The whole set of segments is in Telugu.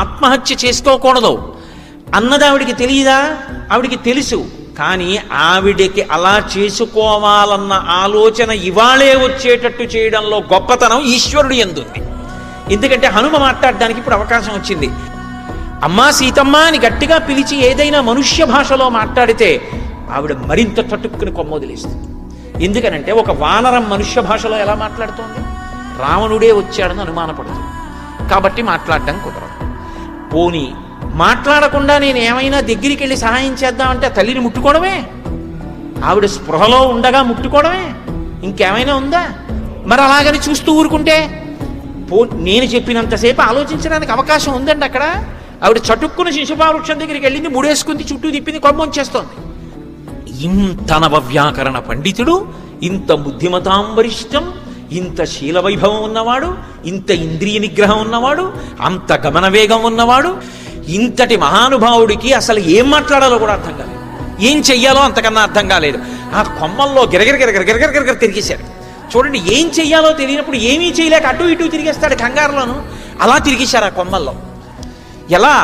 ఆత్మహత్య చేసుకోకూడదు అన్నది ఆవిడికి తెలియదా? ఆవిడికి తెలుసు. కానీ ఆవిడకి అలా చేసుకోవాలన్న ఆలోచన ఇవాళే వచ్చేటట్టు చేయడంలో గొప్పతనం ఈశ్వరుడు యందుంది. ఎందుకంటే హనుమ మాట్లాడడానికి ఇప్పుడు అవకాశం వచ్చింది. అమ్మా సీతమ్మ అని గట్టిగా పిలిచి ఏదైనా మనుష్య భాషలో మాట్లాడితే ఆవిడ మరింత తట్టుక్కుని కొమ్మొదిలేస్తుంది. ఎందుకనంటే ఒక వానరం మనుష్య భాషలో ఎలా మాట్లాడుతోంది? రావణుడే వచ్చాడని అనుమానపడుతుంది కాబట్టి మాట్లాడడం కుదరదు. పోనీ మాట్లాడకుండా నేను ఏమైనా దగ్గరికి వెళ్ళి సహాయం చేద్దామంటే తల్లిని ముట్టుకోవడమే, ఆవిడ స్పృహలో ఉండగా ముట్టుకోవడమే, ఇంకేమైనా ఉందా? మరి అలాగని చూస్తూ ఊరుకుంటే నేను చెప్పినంతసేపు ఆలోచించడానికి అవకాశం ఉందండి. అక్కడ ఆవిడ చటుక్కున శిశుపావృక్షం దగ్గరికి వెళ్ళింది, ముడేసుకుంది, చుట్టూ తిప్పింది, కొమ్మొంచేస్తోంది. ఇంత నవవ్యాకరణ పండితుడు, ఇంత బుద్ధిమతాం వరిష్టం, ఇంత శీలవైభవం ఉన్నవాడు, ఇంత ఇంద్రియ నిగ్రహం ఉన్నవాడు, అంత గమన వేగం ఉన్నవాడు, ఇంతటి మహానుభావుడికి అసలు ఏం మాట్లాడాలో కూడా అర్థం కాలేదు, ఏం చెయ్యాలో అంతకన్నా అర్థం కాలేదు. ఆ కొమ్మల్లో గిరగిర తిరిగేశాడు. చూడండి, ఏం చెయ్యాలో తెలియనప్పుడు ఏమీ చేయలేక అటు ఇటు తిరిగేస్తాడు కంగారులోను. అలా తిరిగేశారు ఆ కొమ్మల్లో. ఎలా?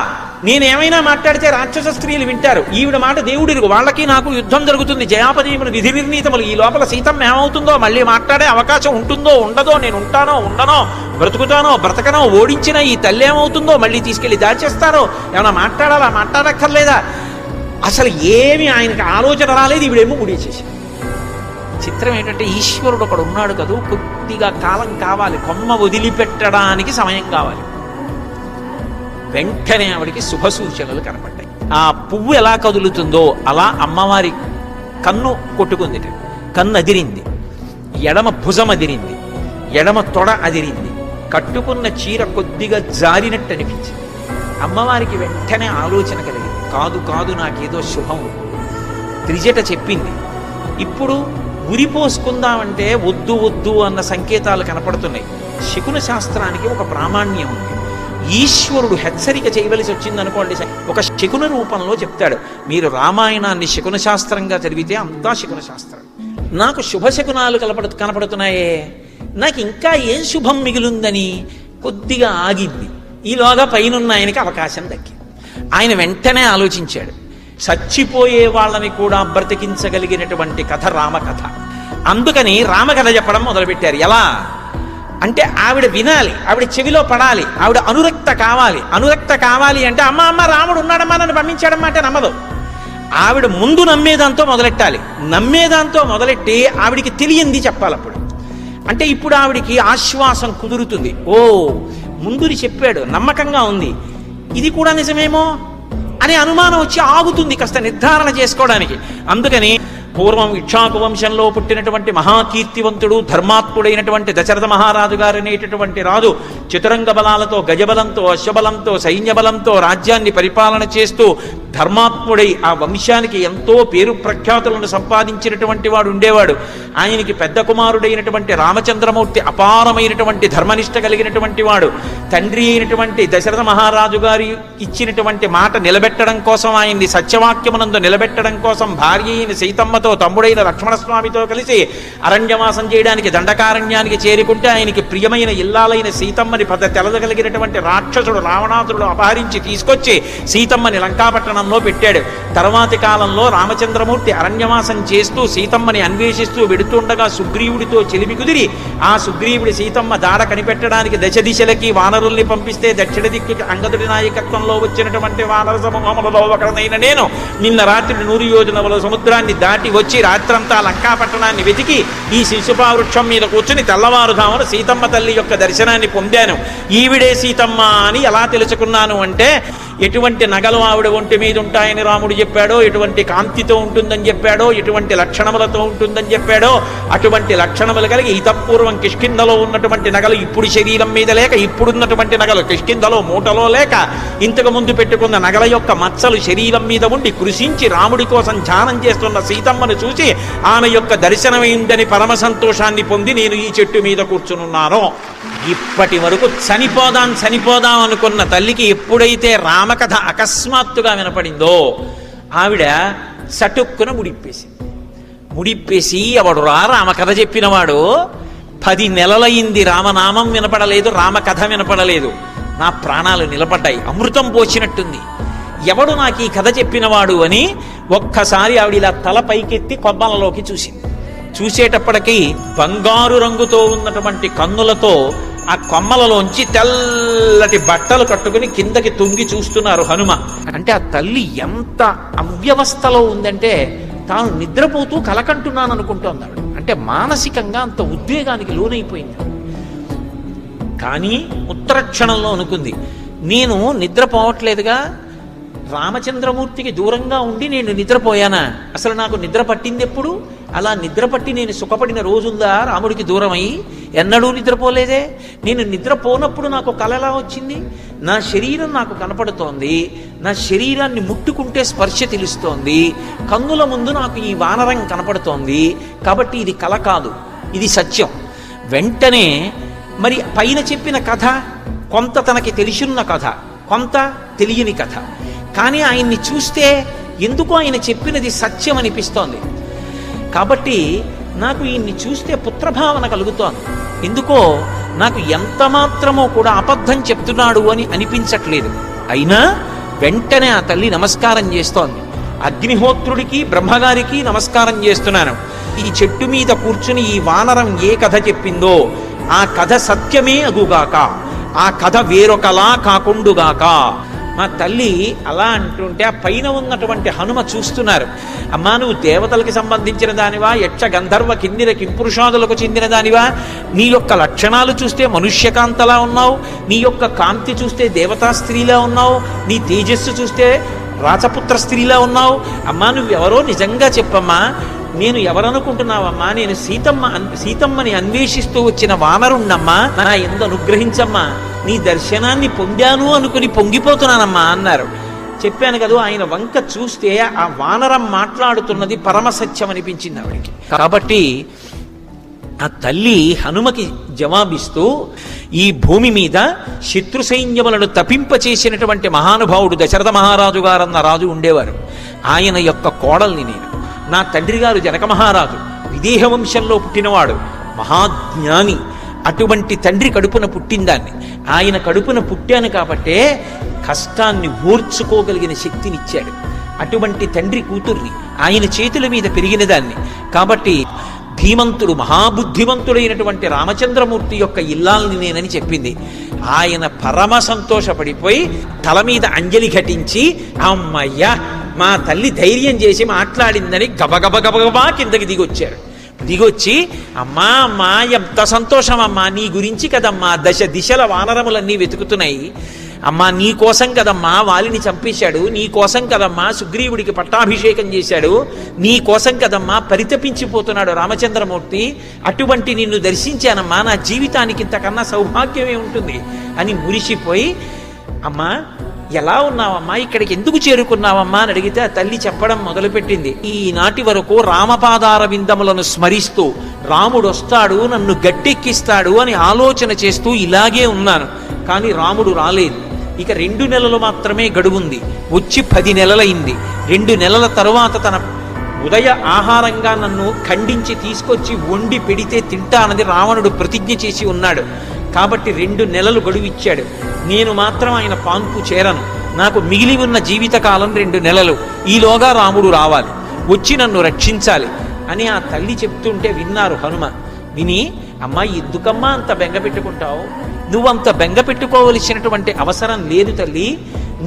నేనేమైనా మాట్లాడితే రాక్షస స్త్రీలు వింటారు, ఈవిడ మాట దేవుడిరుగు, వాళ్ళకి నాకు యుద్ధం జరుగుతుంది, జయాపజయములు విధి నిర్ణీతములు, ఈ లోపల సీతమ్మ ఏమవుతుందో, మళ్ళీ మాట్లాడే అవకాశం ఉంటుందో ఉండదో, నేను ఉంటానో ఉండనో, బ్రతుకుతానో బ్రతకనో, ఓడించిన ఈ తల్లి ఏమవుతుందో, మళ్ళీ తీసుకెళ్లి దాచేస్తారో, ఏమైనా మాట్లాడాలా మాట్లాడక్కర్లేదా, అసలు ఏమి ఆయనకి ఆలోచన రాలేదు. ఈవిడేమో ముడిచేసి. చిత్రం ఏంటంటే ఈశ్వరుడు ఒకడు ఉన్నాడు కదూ, కొద్దిగా కాలం కావాలి, కొమ్మ వదిలిపెట్టడానికి సమయం కావాలి. వెంటనే ఆవిడికి శుభ సూచనలు కనపడ్డాయి. ఆ పువ్వు ఎలా కదులుతుందో అలా అమ్మవారి కన్ను కొట్టుకుంది, కన్ను అదిరింది, ఎడమ భుజం అదిరింది, ఎడమ తొడ అదిరింది, కట్టుకున్న చీర కొద్దిగా జారినట్టు అనిపించింది. అమ్మవారికి వెంటనే ఆలోచన కలిగింది, కాదు కాదు నాకేదో శుభం. త్రిజట చెప్పింది, ఇప్పుడు ఉరిపోసుకుందామంటే వద్దు వద్దు అన్న సంకేతాలు కనపడుతున్నాయి. శకున శాస్త్రానికి ఒక ప్రామాణ్యం ఉంది. ఈశ్వరుడు హెచ్చరిక చేయవలసి వచ్చిందనుకోండి, ఒక శకున రూపంలో చెప్తాడు. మీరు రామాయణాన్ని శకున శాస్త్రంగా చదివితే అంతా శకున శాస్త్రం. నాకు శుభశకునాలు కనపడుతున్నాయే, నాకు ఇంకా ఏం శుభం మిగిలిందని కొద్దిగా ఆగింది. ఈలోగా పైనున్న ఆయనకి అవకాశం దక్కింది. ఆయన వెంటనే ఆలోచించాడు. చచ్చిపోయే వాళ్ళని కూడా బ్రతికించగలిగినటువంటి కథ రామకథ. అందుకని రామకథ చెప్పడం మొదలుపెట్టారు. ఎలా అంటే ఆవిడ వినాలి, ఆవిడ చెవిలో పడాలి, ఆవిడ అనురక్త కావాలి. అనురక్త కావాలి అంటే అమ్మ రాముడు ఉన్నాడమ్మా నన్ను పంపించాడమ్మా అంటే నమ్మదు. ఆవిడ ముందు నమ్మేదాంతో మొదలెట్టాలి. నమ్మేదాంతో మొదలెట్టి ఆవిడికి తెలియంది చెప్పాలి. అప్పుడు అంటే ఇప్పుడు ఆవిడికి ఆశ్వాసం కుదురుతుంది. ఓ ముందుని చెప్పాడు, నమ్మకంగా ఉంది, ఇది కూడా నిజమేమో అనే అనుమానం వచ్చి ఆగుతుంది కాస్త నిర్ధారణ చేసుకోవడానికి. అందుకని పూర్వం ఇక్ష్వాకు వంశంలో పుట్టినటువంటి మహాకీర్తివంతుడు ధర్మాత్ముడైనటువంటి దశరథ మహారాజు గారు అనేటటువంటి రాజు చతురంగ బలాలతో, గజబలంతో, అశ్వబలంతో, సైన్యబలంతో రాజ్యాన్ని పరిపాలన చేస్తూ ధర్మాత్ముడై ఆ వంశానికి ఎంతో పేరు ప్రఖ్యాతులను సంపాదించినటువంటి వాడు ఉండేవాడు. ఆయనకి పెద్ద కుమారుడైనటువంటి రామచంద్రమూర్తి అపారమైనటువంటి ధర్మనిష్ట కలిగినటువంటి వాడు. తండ్రి అయినటువంటి దశరథ మహారాజు గారి ఇచ్చినటువంటి మాట నిలబెట్టడం కోసం, ఆయన్ని సత్యవాక్యమునందు నిలబెట్టడం కోసం భార్య అయిన సీతమ్మతో, తమ్ముడైన లక్ష్మణస్వామితో కలిసి అరణ్యవాసం చేయడానికి దండకారణ్యానికి చేరుకుంటే ఆయనకి ప్రియమైన ఇల్లాలైన సీతమ్మని తెలదగలిగినటువంటి రాక్షసుడు రావణాసురుడు అపహరించి తీసుకొచ్చి సీతమ్మని లంకాపట్టణంలో పెట్టాడు. తర్వాతి కాలంలో రామచంద్రమూర్తి అరణ్యవాసం చేస్తూ సీతమ్మని అన్వేషిస్తూ వెడుతుండగా సుగ్రీవుడితో చెలిమి కుదిరి ఆ సుగ్రీవుడి సీతమ్మ దాడ కనిపెట్టడానికి దశ దిశలకి వానరుల్ని పంపిస్తే దక్షిణ దిక్కుకి అంగదుడి నాయకత్వంలో వచ్చినటువంటి వానర సమూహములలో ఒకరినైన నేను నిన్న రాత్రి 100 యోజనముల సముద్రాన్ని దాటి వచ్చి రాత్రంతా లంకాపట్టణాన్ని వెతికి ఈ శిశుపావృక్షం మీద కూర్చుని తెల్లవారుధామున సీతమ్మ తల్లి యొక్క దర్శనాన్ని పొందాను. ఈవిడే సీతమ్మ అని ఎలా తెలుసుకున్నాను అంటే, ఎటువంటి నగలు ఆవిడ ఒంటి మీద ఉంటాయని రాముడు చెప్పాడో, ఎటువంటి కాంతితో ఉంటుందని చెప్పాడో, ఎటువంటి లక్షణములతో ఉంటుందని చెప్పాడో, అటువంటి లక్షణములు కలిగి ఇతపూర్వం కిష్కింధలో ఉన్నటువంటి నగలు ఇప్పుడు శరీరం మీద లేక, ఇప్పుడున్నటువంటి నగలు కిష్కింధలో మూటలో లేక, ఇంతకు ముందు పెట్టుకున్న నగల యొక్క మచ్చలు శరీరం మీద ఉండి కృషించి రాముడి కోసం ధ్యానం చేస్తున్న సీతమ్మను చూసి ఆమె యొక్క దర్శనమైందని పరమ సంతోషాన్ని పొంది నేను ఈ చెట్టు మీద కూర్చునున్నాను. ఇప్పటి వరకు చనిపోదాం అనుకున్న తల్లికి ఎప్పుడైతే రామకథ అకస్మాత్తుగా వినపడిందో ఆవిడ సటుక్కున ముడిప్పేసి ఎవడురా రామకథ చెప్పినవాడు, 10 నెలలయింది రామనామం వినపడలేదు, రామకథ వినపడలేదు, నా ప్రాణాలు నిలబడ్డాయి, అమృతం పోసినట్టుంది. ఎవడు నాకు ఈ కథ చెప్పినవాడు అని ఒక్కసారి ఆవిడ ఇలా తల పైకెత్తి కొమ్మలలోకి చూసింది. చూసేటప్పటికీ బంగారు రంగుతో ఉన్నటువంటి కన్నులతో ఆ కొమ్మలలోంచి తెల్లటి బట్టలు కట్టుకుని కిందకి తొంగి చూస్తున్నారు హనుమ. అంటే ఆ తల్లి ఎంత అవ్యవస్థలో ఉందంటే తాను నిద్రపోతూ కలకంటున్నాను అనుకుంటోంది ఆవిడ. అంటే మానసికంగా అంత ఉద్వేగానికి లోనైపోయింది. కానీ ఉత్తర క్షణంలో అనుకుంది, నేను నిద్రపోవట్లేదుగా, రామచంద్రమూర్తికి దూరంగా ఉండి నేను నిద్రపోయానా? అసలు నాకు నిద్ర పట్టింది ఎప్పుడు? అలా నిద్రపట్టి నేను సుఖపడిన రోజుందా రాముడికి దూరమై? ఎన్నడూ నిద్రపోలేదే. నేను నిద్రపోనప్పుడు నాకు కల ఎలా వచ్చింది? నా శరీరం నాకు కనపడుతోంది, నా శరీరాన్ని ముట్టుకుంటే స్పర్శ తెలుస్తోంది, కన్నుల ముందు నాకు ఈ వానరం కనపడుతోంది. కాబట్టి ఇది కల కాదు, ఇది సత్యం. వెంటనే మరి పైన చెప్పిన కథ కొంత తనకి తెలిసిన కథ, కొంత తెలియని కథ. కానీ ఆయన్ని చూస్తే ఎందుకో ఆయన చెప్పినది సత్యం అనిపిస్తోంది. కాబట్టి నాకు ఈయన్ని చూస్తే పుత్రభావన కలుగుతోంది. ఎందుకో నాకు ఎంత మాత్రమో కూడా అబద్ధం చెప్తున్నాడు అని అనిపించట్లేదు. అయినా వెంటనే ఆ తల్లి నమస్కారం చేస్తోంది. అగ్నిహోత్రుడికి బ్రహ్మగారికి నమస్కారం చేస్తున్నాను. ఈ చెట్టు మీద కూర్చుని ఈ వానరం ఏ కథ చెప్పిందో ఆ కథ సత్యమే అగుగాక, ఆ కథ వేరొకలా కాకుండుగాక. మా తల్లి అలా అంటుంటే ఆ పైన ఉన్నటువంటి హనుమ చూస్తున్నారు. అమ్మా, నువ్వు దేవతలకు సంబంధించిన దానివా, యక్ష గంధర్వ కిన్నెర కింపురుషాదులకు చెందిన దానివా? నీ యొక్క లక్షణాలు చూస్తే మనుష్యకాంతలా ఉన్నావు, నీ యొక్క కాంతి చూస్తే దేవతా స్త్రీలా ఉన్నావు, నీ తేజస్సు చూస్తే రాచపుత్ర స్త్రీలా ఉన్నావు. అమ్మా, నువ్వెవరో నిజంగా చెప్పమ్మా. నేను ఎవరనుకుంటున్నావమ్మా? నేను సీతమ్మని అన్వేషిస్తూ వచ్చిన వానరుణ్ణమ్మా. నా ఎందు అనుగ్రహించమ్మా, నీ దర్శనాన్ని పొందాను అనుకుని పొంగిపోతున్నానమ్మా అన్నారు. చెప్పాను కదా, ఆయన వంక చూస్తే ఆ వానరం మాట్లాడుతున్నది పరమసత్యం అనిపించింది ఆవిడికి. కాబట్టి ఆ తల్లి హనుమకి జవాబిస్తూ, ఈ భూమి మీద శత్రు సైన్యములను తపింపచేసినటువంటి మహానుభావుడు దశరథ మహారాజు గారన్న రాజు ఉండేవారు. ఆయన యొక్క కోడల్ని నేను. నా తండ్రి గారు జనక మహారాజు, విదేహ వంశంలో పుట్టినవాడు, మహాజ్ఞాని. అటువంటి తండ్రి కడుపున పుట్టిందాన్ని. ఆయన కడుపున పుట్టాను కాబట్టే కష్టాన్ని ఓర్చుకోగలిగిన శక్తినిచ్చాడు. అటువంటి తండ్రి కూతుర్ని, ఆయన చేతుల మీద పెరిగిన దాన్ని. కాబట్టి ధీమంతుడు, మహాబుద్ధిమంతుడైనటువంటి రామచంద్రమూర్తి యొక్క ఇల్లాల్ని నేనని చెప్పింది. ఆయన పరమ సంతోషపడిపోయి తల మీద అంజలి ఘటించి, అమ్మయ్యా మా తల్లి ధైర్యం చేసి మాట్లాడిందని గబగబా కిందకి దిగొచ్చారు. దిగొచ్చి, అమ్మా అమ్మా ఎంత సంతోషం అమ్మా, నీ గురించి కదమ్మా దశ దిశల వానరములన్నీ వెతుకుతున్నాయి. అమ్మా నీ కోసం కదమ్మా వాలిని చంపేశాడు, నీ కోసం కదమ్మా సుగ్రీవుడికి పట్టాభిషేకం చేశాడు, నీ కోసం కదమ్మా పరితపించిపోతున్నాడు రామచంద్రమూర్తి. అటువంటి నిన్ను దర్శించానమ్మా, నా జీవితానికి ఇంతకన్నా సౌభాగ్యమే ఉంటుంది అని మురిసిపోయి, అమ్మా ఎలా ఉన్నావమ్మా, ఇక్కడికి ఎందుకు చేరుకున్నావమ్మా అని అడిగితే ఆ తల్లి చెప్పడం మొదలుపెట్టింది. ఈనాటి వరకు రామపాదార విందములను స్మరిస్తూ రాముడు వస్తాడు, నన్ను గట్టెక్కిస్తాడు అని ఆలోచన చేస్తూ ఇలాగే ఉన్నాను. కానీ రాముడు రాలేదు. ఇక 2 నెలలు మాత్రమే గడువుంది. వచ్చి 10 నెలలైంది. 2 నెలల తరువాత తన ఉదయ ఆహారంగా నన్ను ఖండించి తీసుకొచ్చి వండి పెడితే తింటానని రావణుడు ప్రతిజ్ఞ చేసి ఉన్నాడు. కాబట్టి 2 నెలలు గడువిచ్చాడు. నేను మాత్రం ఆయన పాన్పు చేరను. నాకు మిగిలి ఉన్న జీవితకాలం 2 నెలలు. ఈలోగా రాముడు రావాలి, వచ్చి నన్ను రక్షించాలి అని ఆ తల్లి చెప్తుంటే విన్నారు హనుమ. విని, అమ్మా ఎందుకమ్మా అంత బెంగ పెట్టుకుంటావు? నువ్వంత బెంగ పెట్టుకోవలసినటువంటి అవసరం లేదు తల్లి.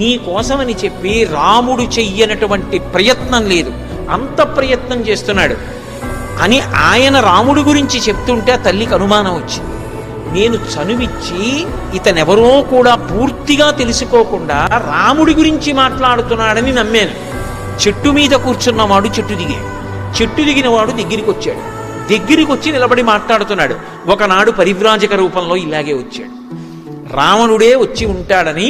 నీ కోసమని చెప్పి రాముడు చెయ్యనటువంటి ప్రయత్నం లేదు, అంత ప్రయత్నం చేస్తున్నాడు అని ఆయన రాముడు గురించి చెప్తుంటే ఆ తల్లికి అనుమానం వచ్చింది. నేను చనువిచ్చి ఇతనెవరో కూడా పూర్తిగా తెలుసుకోకుండా రాముడి గురించి మాట్లాడుతున్నాడని నమ్మాను. చెట్టు మీద కూర్చున్నవాడు చెట్టు దిగాడు, చెట్టు దిగిన వాడు దగ్గరికి వచ్చాడు, దగ్గరికి వచ్చి నిలబడి మాట్లాడుతున్నాడు. ఒకనాడు పరివ్రాజక రూపంలో ఇలాగే వచ్చాడు. రావణుడే వచ్చి ఉంటాడని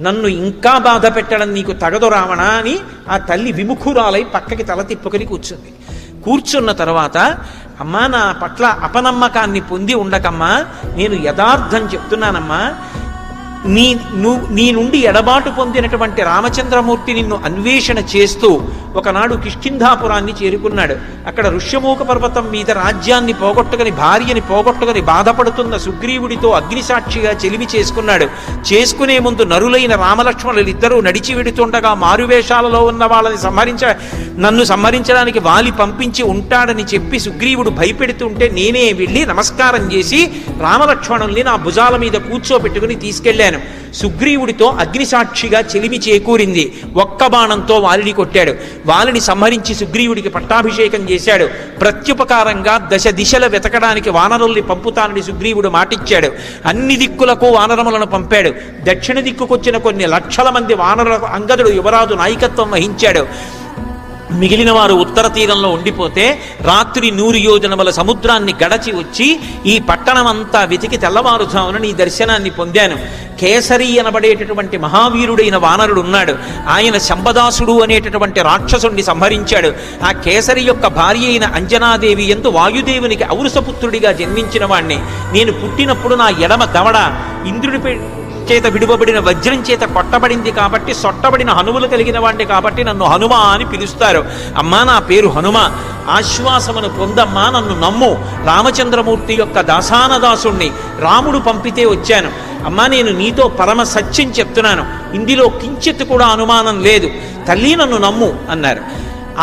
నన్ను ఇంకా బాధ పెట్టడం నీకు తగదు రావణ అని ఆ తల్లి విముఖురాలై పక్కకి తల తిప్పుకొని కూర్చుంది. కూర్చున్న తర్వాత, అమ్మా నా పట్ల అపనమ్మకాన్ని పొంది ఉండకమ్మా, నేను యథార్థం చెప్తున్నానమ్మా. నీ నుండి ఎడబాటు పొందినటువంటి రామచంద్రమూర్తి నిన్ను అన్వేషణ చేస్తూ ఒకనాడు కిష్కింధాపురాన్ని చేరుకున్నాడు. అక్కడ ఋష్యమూక పర్వతం మీద రాజ్యాన్ని పోగొట్టుకుని భార్యని పోగొట్టుకుని బాధపడుతున్న సుగ్రీవుడితో అగ్నిసాక్షిగా చెలిమి చేసుకున్నాడు. చేసుకునే ముందు నరులైన రామలక్ష్మణులు ఇద్దరూ నడిచి వెడుతుండగా మారువేషాలలో ఉన్న వాళ్ళని నన్ను సంహరించడానికి వాలి పంపించి ఉంటాడని చెప్పి సుగ్రీవుడు భయపెడుతుంటే నేనే వెళ్ళి నమస్కారం చేసి రామలక్ష్మణుల్ని నా భుజాల మీద కూర్చోబెట్టుకుని తీసుకెళ్లాను. సుగ్రీవుడితో అగ్నిసాక్షిగా చెలిమి చేకూరింది. ఒక్క బాణంతో వాలిని కొట్టాడు. వాలిని సంహరించి సుగ్రీవుడికి పట్టాభిషేకం చేశాడు. ప్రత్యుపకారంగా దశ దిశల వెతకడానికి వానరుల్ని పంపుతానని సుగ్రీవుడు మాటిచ్చాడు. అన్ని దిక్కులకు వానరములను పంపాడు. దక్షిణ దిక్కుకొచ్చిన కొన్ని లక్షల మంది వానరులకు అంగదుడు యువరాజు నాయకత్వం వహించాడు. మిగిలిన వారు ఉత్తర తీరంలో ఉండిపోతే రాత్రి 100 యోజనముల సముద్రాన్ని గడచి వచ్చి ఈ పట్టణమంతా వెతికి తెల్లవారుజామున నీ దర్శనాన్ని పొందాను. కేసరి అనబడేటటువంటి మహావీరుడైన వానరుడు ఉన్నాడు. ఆయన శంబదాసుడు అనేటటువంటి రాక్షసుణ్ణి సంహరించాడు. ఆ కేసరి యొక్క భార్య అయిన అంజనాదేవి యందు వాయుదేవునికి ఔరసపుత్రుడిగా జన్మించిన వాణ్ణి. నేను పుట్టినప్పుడు నా ఎడమ దవడ ఇంద్రుడి చేత విడువబడిన వజ్రం చేత కొట్టబడింది కాబట్టి సొట్టబడిన హనుమలు కలిగిన వాడిని కాబట్టి నన్ను హనుమ అని పిలుస్తారు. అమ్మా నా పేరు హనుమ, ఆశ్వాసమును పొందమ్మా, నన్ను నమ్ము. రామచంద్రమూర్తి యొక్క దాసానదాసుణ్ణి, రాముడు పంపితే వచ్చాను. అమ్మా నేను నీతో పరమ సత్యం చెప్తున్నాను, ఇందులో కించిత్ కూడా అనుమానం లేదు, తల్లి నన్ను నమ్ము అన్నారు.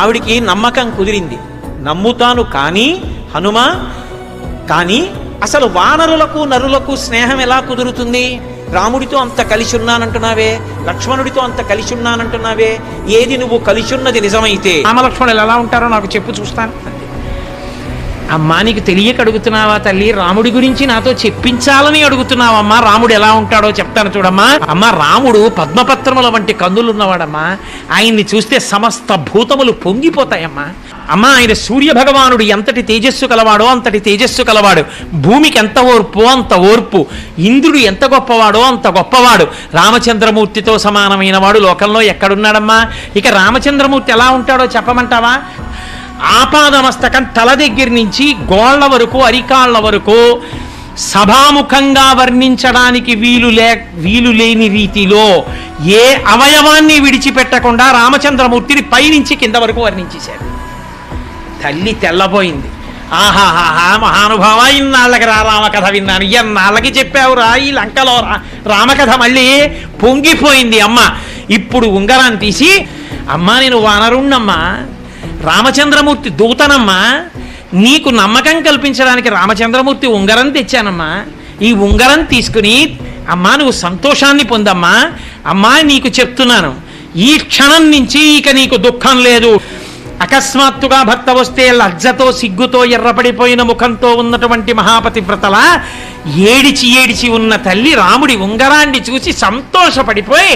ఆవిడికి నమ్మకం కుదిరింది. నమ్ముతాను కానీ హనుమ, కానీ అసలు వానరులకు నరులకు స్నేహం ఎలా కుదురుతుంది? రాముడితో అంత కలిసి ఉన్నానంటున్నావే, లక్ష్మణుడితో అంత కలిసి ఉన్నానంటున్నావే, ఏది నువ్వు కలిసి ఉన్నది నిజమైతే రామలక్ష్మణులు ఎలా ఉంటారో నాకు చెప్పు చూస్తాను. అమ్మా నీకు తెలియక అడుగుతున్నావా తల్లి? రాముడి గురించి నాతో చెప్పించాలని అడుగుతున్నావమ్మా. రాముడు ఎలా ఉంటాడో చెప్తాను చూడమ్మా. అమ్మా రాముడు పద్మపత్రముల వంటి కన్నులున్నవాడమ్మా. ఆయన్ని చూస్తే సమస్త భూతములు పొంగిపోతాయమ్మా. అమ్మా ఆయన సూర్య భగవానుడు ఎంతటి తేజస్సు కలవాడో అంతటి తేజస్సు కలవాడు. భూమికి ఎంత ఓర్పు అంత ఓర్పు. ఇంద్రుడు ఎంత గొప్పవాడో అంత గొప్పవాడు. రామచంద్రమూర్తితో సమానమైన వాడు లోకంలో ఎక్కడున్నాడమ్మా? ఇక రామచంద్రమూర్తి ఎలా ఉంటాడో చెప్పమంటావా? ఆపాదమస్తకం తల దగ్గర నుంచి గోళ్ల వరకు అరికాళ్ల వరకు సభాముఖంగా వర్ణించడానికి వీలు లేని రీతిలో ఏ అవయవాన్ని విడిచిపెట్టకుండా రామచంద్రమూర్తిని పైనుంచి కింద వరకు వర్ణించేశాడు. తల్లి తెల్లబోయింది. ఆహాహా మహానుభావ, ఇన్నాళ్ళకి రామకథ విన్నాను, ఎన్నాళ్ళకి చెప్పావురా ఈ లంకలో రామకథ. మళ్ళీ పొంగిపోయింది అమ్మ. ఇప్పుడు ఉంగరాన్ని తీసి, అమ్మా నేను వానరుణ్ణమ్మా, రామచంద్రమూర్తి దూతనమ్మా, నీకు నమ్మకం కల్పించడానికి రామచంద్రమూర్తి ఉంగరం తెచ్చానమ్మా. ఈ ఉంగరం తీసుకుని అమ్మా నువ్వు సంతోషాన్ని పొందమ్మా. అమ్మా నీకు చెప్తున్నాను, ఈ క్షణం నుంచి ఇక నీకు దుఃఖం లేదు. అకస్మాత్తుగా భర్త వస్తే లజ్జతో సిగ్గుతో ఎర్రపడిపోయిన ముఖంతో ఉన్నటువంటి మహాపతివ్రతల ఏడిచి ఏడిచి ఉన్న తల్లి రాముడి ఉంగరాన్ని చూసి సంతోషపడిపోయి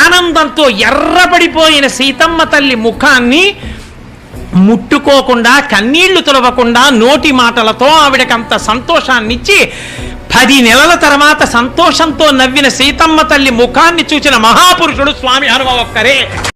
ఆనందంతో ఎర్రపడిపోయిన సీతమ్మ తల్లి ముఖాన్ని ముట్టుకోకుండా కన్నీళ్లు తులవకుండా నోటి మాటలతో ఆవిడకంత సంతోషాన్నిచ్చి 10 నెలల తర్వాత సంతోషంతో నవ్విన సీతమ్మ తల్లి ముఖాన్ని చూసిన మహాపురుషుడు స్వామి హనుమ ఒక్కరే.